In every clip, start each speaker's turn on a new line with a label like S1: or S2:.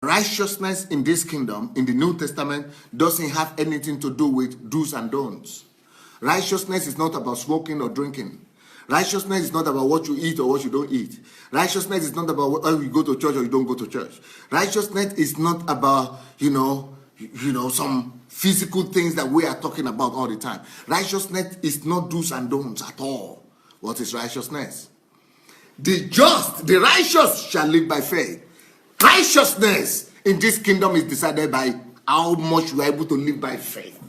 S1: Righteousness in this kingdom, in the New Testament, doesn't have anything to do with do's and don'ts. Righteousness is not about smoking or drinking. Righteousness is not about what you eat or what you don't eat. Righteousness is not about whether you go to church or you don't go to church. Righteousness is not about, some physical things that we are talking about all the time. Righteousness is not do's and don'ts at all. What is righteousness? The just, the righteous shall live by faith. Righteousness in this kingdom is decided by how much you are able to live by faith.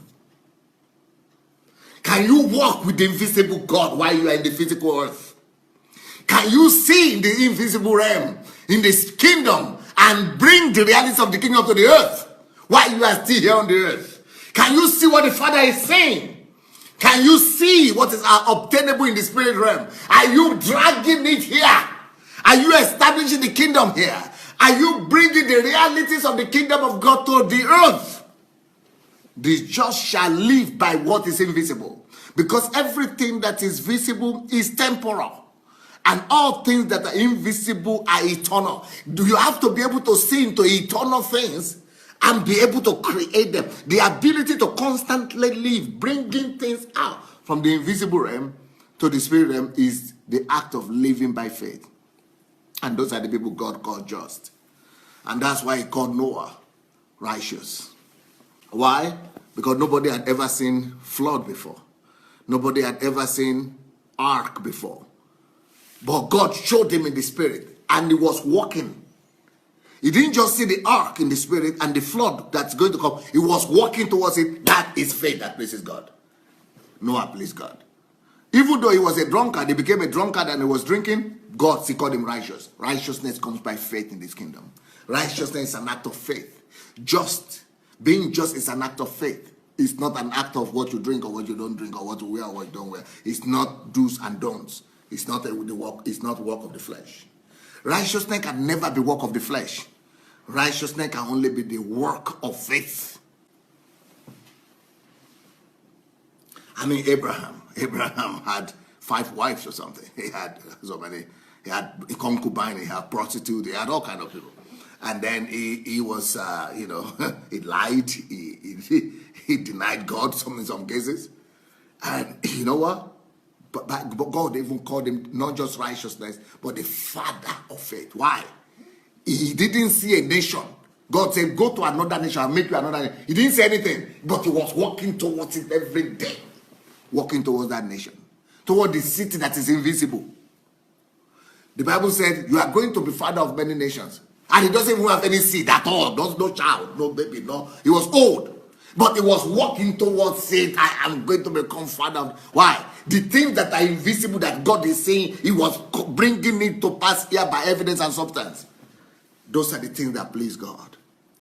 S1: Can you walk with the invisible God while you are in the physical earth? Can you see in the invisible realm, in this kingdom, and bring the realities of the kingdom to the earth while you are still here on the earth? Can you see what the Father is saying? Can you see what is obtainable in the spirit realm? Are you dragging it here? Are you establishing the kingdom here? Are you bringing the realities of the kingdom of God to the earth? The just shall live by what is invisible. Because everything that is visible is temporal. And all things that are invisible are eternal. Do you have to be able to see into eternal things and be able to create them? The ability to constantly live, bringing things out from the invisible realm to the spirit realm, is the act of living by faith. And those are the people God called just. And that's why he called Noah righteous. Why? Because nobody had ever seen flood before. Nobody had ever seen ark before. But God showed him in the spirit, and he was walking. He didn't just see the ark in the spirit and the flood that's going to come. He was walking towards it. That is faith that pleases God. Noah pleased God. Even though he was a drunkard, he became a drunkard and he was drinking, God, he called him righteous. Righteousness comes by faith in this kingdom. Righteousness is an act of faith. Being just is an act of faith. It's not an act of what you drink or what you don't drink, or what you wear or what you don't wear. It's not do's and don'ts. It's not It's not work of the flesh. Righteousness can never be work of the flesh. Righteousness can only be the work of faith. Abraham had 5 wives or something. He had so many. He had a concubine. He had prostitute. He had all kinds of people. And then he was, he lied. He denied God in some cases. And you know what? But God even called him not just righteousness, but the father of faith. Why? He didn't see a nation. God said, go to another nation, I'll make you another nation. He didn't say anything, but he was walking towards it every day. Walking towards that nation. Toward the city that is invisible. The Bible said, you are going to be father of many nations. And he doesn't even have any seed at all. There's no child, no baby, no. He was old. But he was walking towards it. I am going to become father. Why? The things that are invisible that God is saying, he was bringing it to pass here by evidence and substance. Those are the things that please God.